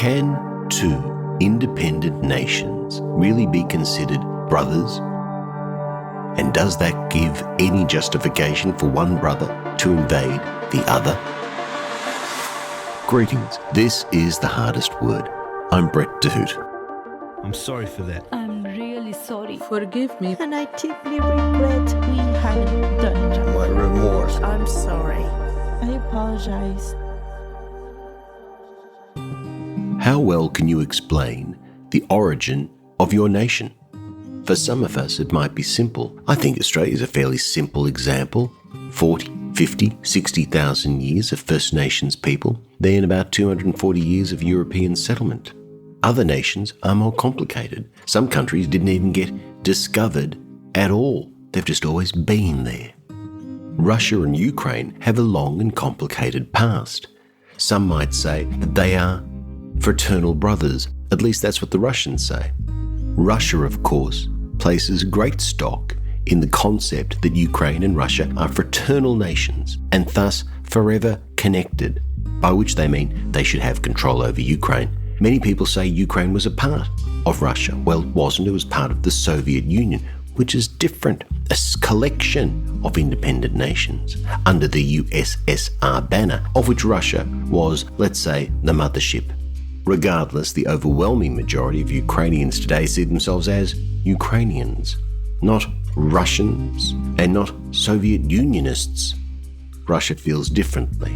Can two independent nations really be considered brothers? And does that give any justification for one brother to invade the other? Greetings, this is The Hardest Word. I'm Brett DeHoot. I'm sorry for that. I'm really sorry. Forgive me. And I deeply regret we hadn't done it. My remorse. I'm sorry. I apologize. How well can you explain the origin of your nation? For some of us, it might be simple. I think Australia is a fairly simple example. 40, 50, 60,000 years of First Nations people, then about 240 years of European settlement. Other nations are more complicated. Some countries didn't even get discovered at all. They've just always been there. Russia and Ukraine have a long and complicated past. Some might say that they are fraternal brothers. At least that's what the Russians say. Russia, of course, places great stock in the concept that Ukraine and Russia are fraternal nations and thus forever connected, by which they mean they should have control over Ukraine. Many people say Ukraine was a part of Russia. Well, it wasn't. It was part of the Soviet Union, which is different. A collection of independent nations under the USSR banner, of which Russia was, let's say, the mothership. Regardless, the overwhelming majority of Ukrainians today see themselves as Ukrainians, not Russians and not Soviet Unionists. Russia feels differently.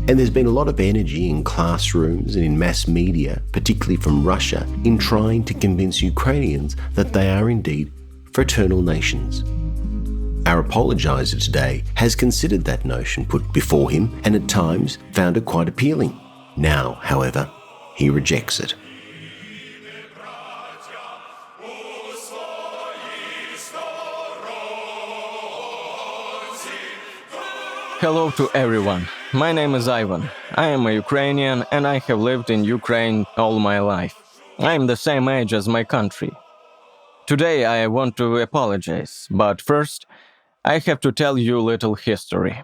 And there's been a lot of energy in classrooms and in mass media, particularly from Russia, in trying to convince Ukrainians that they are indeed fraternal nations. Our apologiser today has considered that notion put before him and at times found it quite appealing. Now, however, he rejects it. Hello to everyone. My name is Ivan. I am a Ukrainian and I have lived in Ukraine all my life. I am the same age as my country. Today I want to apologize, but first I have to tell you a little history.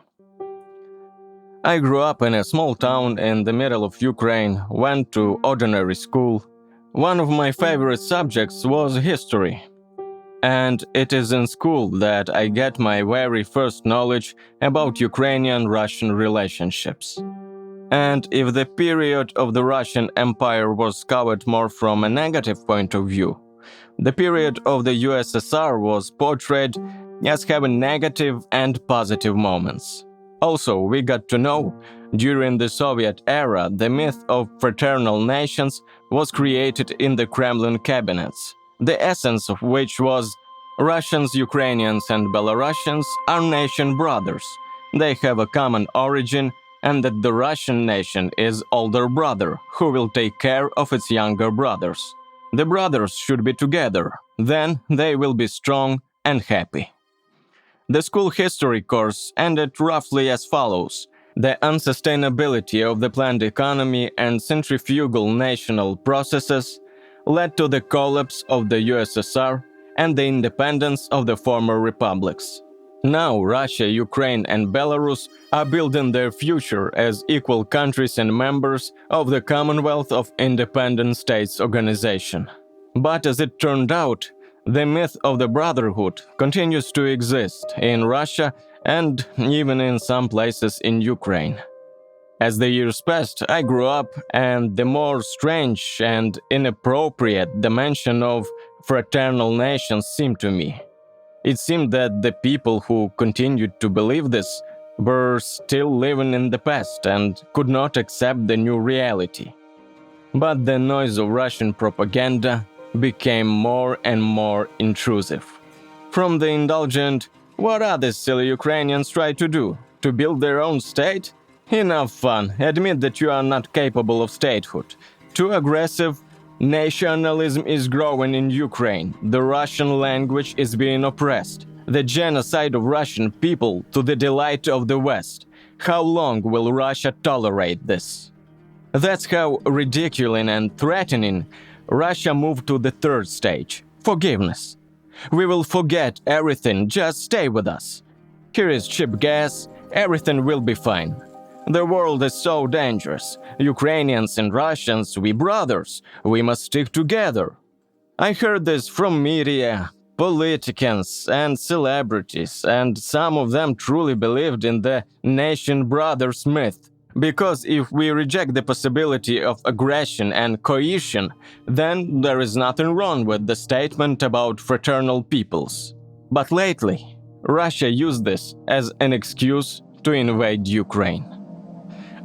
I grew up in a small town in the middle of Ukraine, went to ordinary school. One of my favorite subjects was history. And it is in school that I get my very first knowledge about Ukrainian-Russian relationships. And if the period of the Russian Empire was covered more from a negative point of view, the period of the USSR was portrayed as having negative and positive moments. Also, we got to know, during the Soviet era, the myth of fraternal nations was created in the Kremlin cabinets, the essence of which was Russians, Ukrainians, and Belarusians are nation brothers. They have a common origin, and that the Russian nation is older brother who will take care of its younger brothers. The brothers should be together, then they will be strong and happy. The school history course ended roughly as follows. The unsustainability of the planned economy and centrifugal national processes led to the collapse of the USSR and the independence of the former republics. Now Russia, Ukraine, and Belarus are building their future as equal countries and members of the Commonwealth of Independent States organization. But as it turned out, the myth of the brotherhood continues to exist in Russia and even in some places in Ukraine. As the years passed, I grew up, and the more strange and inappropriate dimension of fraternal nations seemed to me. It seemed that the people who continued to believe this were still living in the past and could not accept the new reality. But the noise of Russian propaganda became more and more intrusive. From the indulgent, what other silly Ukrainians try to do? To build their own state? Enough fun, admit that you are not capable of statehood. Too aggressive, nationalism is growing in Ukraine, the Russian language is being oppressed, the genocide of Russian people to the delight of the West. How long will Russia tolerate this? That's how ridiculous and threatening Russia moved to the third stage, forgiveness. We will forget everything, just stay with us. Here is cheap gas, everything will be fine. The world is so dangerous. Ukrainians and Russians, we brothers. We must stick together. I heard this from media, politicians, and celebrities, and some of them truly believed in the nation brothers myth. Because if we reject the possibility of aggression and cohesion, then there is nothing wrong with the statement about fraternal peoples. But lately, Russia used this as an excuse to invade Ukraine.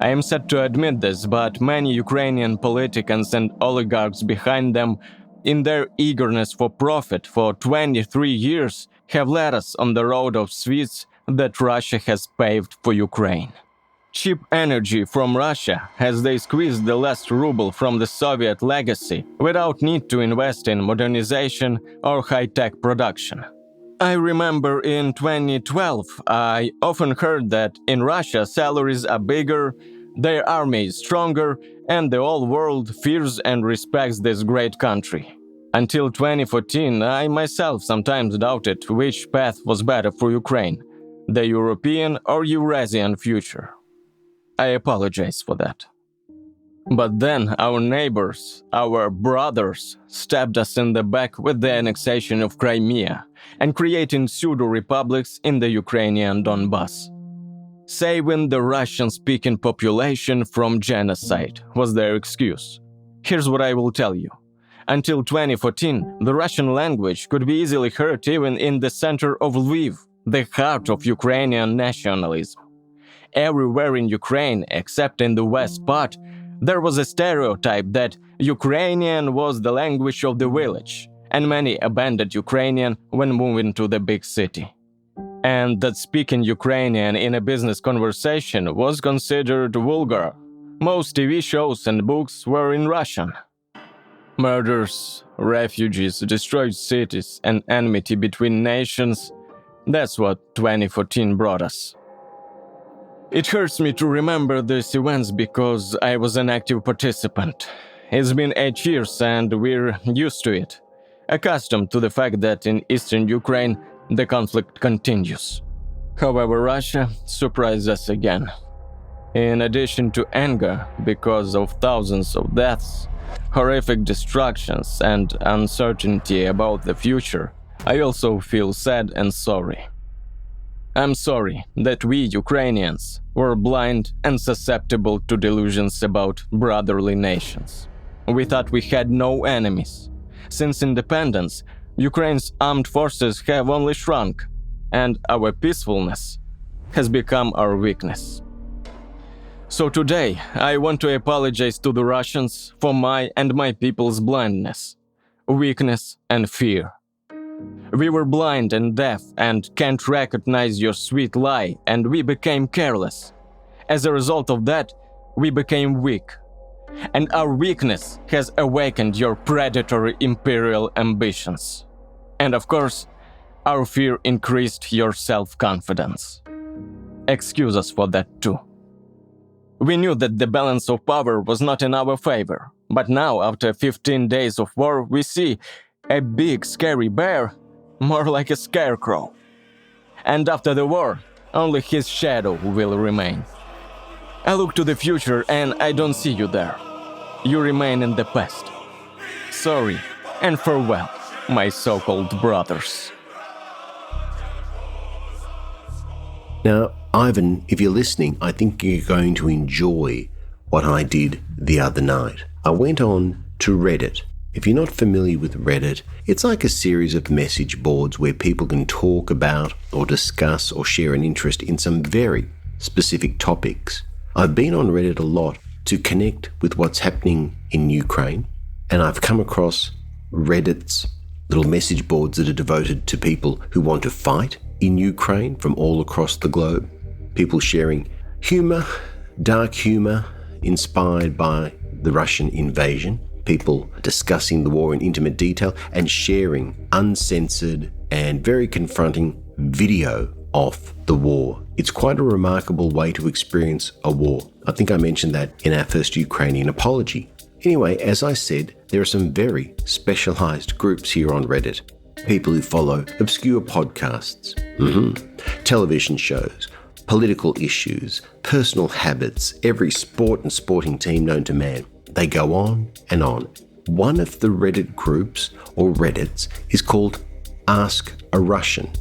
I am sad to admit this, but many Ukrainian politicians and oligarchs behind them, in their eagerness for profit for 23 years, have led us on the road of sweets that Russia has paved for Ukraine. Cheap energy from Russia, as they squeezed the last ruble from the Soviet legacy without need to invest in modernization or high-tech production. I remember in 2012, I often heard that in Russia salaries are bigger, their army is stronger, and the whole world fears and respects this great country. Until 2014, I myself sometimes doubted which path was better for Ukraine, the European or Eurasian future. I apologize for that. But then our neighbors, our brothers, stabbed us in the back with the annexation of Crimea and creating pseudo-republics in the Ukrainian Donbass. Saving the Russian-speaking population from genocide was their excuse. Here's what I will tell you. Until 2014, the Russian language could be easily heard even in the center of Lviv, the heart of Ukrainian nationalism. Everywhere in Ukraine, except in the west part, there was a stereotype that Ukrainian was the language of the village, and many abandoned Ukrainian when moving to the big city. And that speaking Ukrainian in a business conversation was considered vulgar. Most TV shows and books were in Russian. Murders, refugees, destroyed cities, and enmity between nations – that's what 2014 brought us. It hurts me to remember these events because I was an active participant. It's been 8 years and we're used to it, accustomed to the fact that in eastern Ukraine the conflict continues. However, Russia surprised us again. In addition to anger because of thousands of deaths, horrific destructions, and uncertainty about the future, I also feel sad and sorry. I'm sorry that we, Ukrainians, were blind and susceptible to delusions about brotherly nations. We thought we had no enemies. Since independence, Ukraine's armed forces have only shrunk, and our peacefulness has become our weakness. So today, I want to apologize to the Russians for my and my people's blindness, weakness, and fear. We were blind and deaf and can't recognize your sweet lie, and we became careless. As a result of that, we became weak. And our weakness has awakened your predatory imperial ambitions. And of course, our fear increased your self-confidence. Excuse us for that too. We knew that the balance of power was not in our favor, but now, after 15 days of war, we see a big, scary bear, more like a scarecrow. And after the war, only his shadow will remain. I look to the future and I don't see you there. You remain in the past. Sorry and farewell, my so-called brothers. Now, Ivan, if you're listening, I think you're going to enjoy what I did the other night. I went on to Reddit. If you're not familiar with Reddit, it's like a series of message boards where people can talk about or discuss or share an interest in some very specific topics. I've been on Reddit a lot to connect with what's happening in Ukraine, and I've come across Reddit's little message boards that are devoted to people who want to fight in Ukraine from all across the globe. People sharing humor, dark humor, inspired by the Russian invasion. People discussing the war in intimate detail and sharing uncensored and very confronting video of the war. It's quite a remarkable way to experience a war. I think I mentioned that in our first Ukrainian apology. Anyway, as I said, there are some very specialized groups here on Reddit. People who follow obscure podcasts, television shows, political issues, personal habits, every sport and sporting team known to man. They go on and on. One of the Reddit groups, or Reddits, is called Ask a Russian.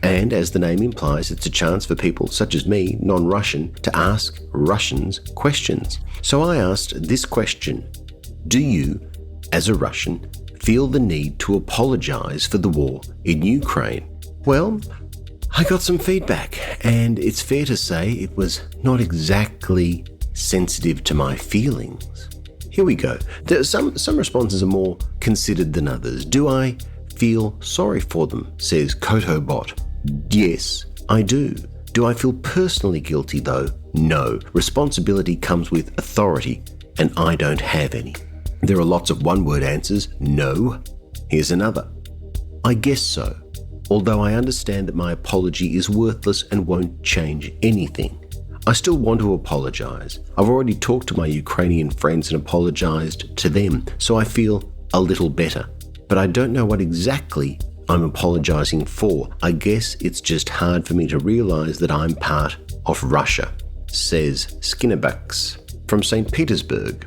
And as the name implies, it's a chance for people such as me, non-Russian, to ask Russians questions. So I asked this question: do you, as a Russian, feel the need to apologize for the war in Ukraine? Well, I got some feedback, and it's fair to say it was not exactly sensitive to my feelings. Here we go. Some responses are more considered than others. Do I feel sorry for them, says Kotobot. Yes, I do. Do I feel personally guilty though? No. Responsibility comes with authority, and I don't have any. There are lots of one-word answers. No. Here's another. I guess so. Although I understand that my apology is worthless and won't change anything. I still want to apologize. I've already talked to my Ukrainian friends and apologized to them, so I feel a little better. But I don't know what exactly I'm apologizing for. I guess it's just hard for me to realize that I'm part of Russia, says Skinnerbucks from St. Petersburg.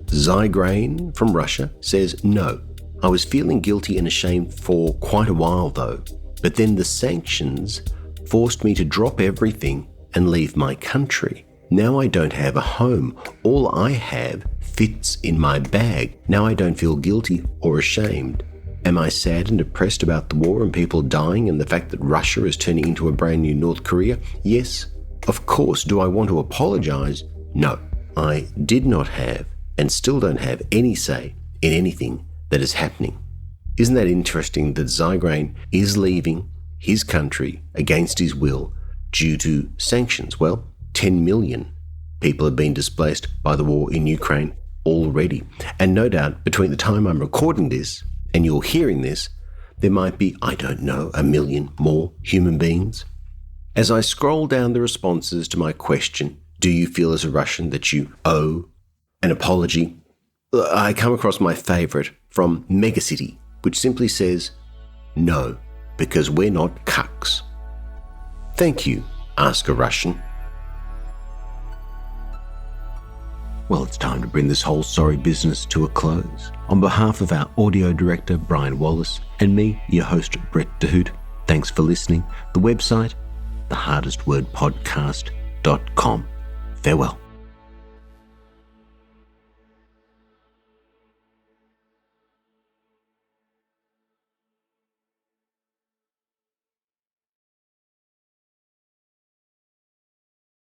Zygrain from Russia says, no, I was feeling guilty and ashamed for quite a while though, but then the sanctions forced me to drop everything and leave my country. Now I don't have a home. All I have fits in my bag. Now I don't feel guilty or ashamed. Am I sad and depressed about the war and people dying and the fact that Russia is turning into a brand new North Korea? Yes, of course. Do I want to apologize? No, I did not have and still don't have any say in anything that is happening. Isn't that interesting that Zygrain is leaving his country against his will due to sanctions? Well, 10 million people have been displaced by the war in Ukraine already. And no doubt between the time I'm recording this and you're hearing this, there might be, I don't know, 1 million more human beings. As I scroll down the responses to my question, do you feel as a Russian that you owe an apology? I come across my favorite from Megacity, which simply says, no, because we're not cucks. Thank you, Ask a Russian. Well, it's time to bring this whole sorry business to a close. On behalf of our audio director, Brian Wallace, and me, your host, Brett DeHoot, thanks for listening. The website, thehardestwordpodcast.com. Farewell.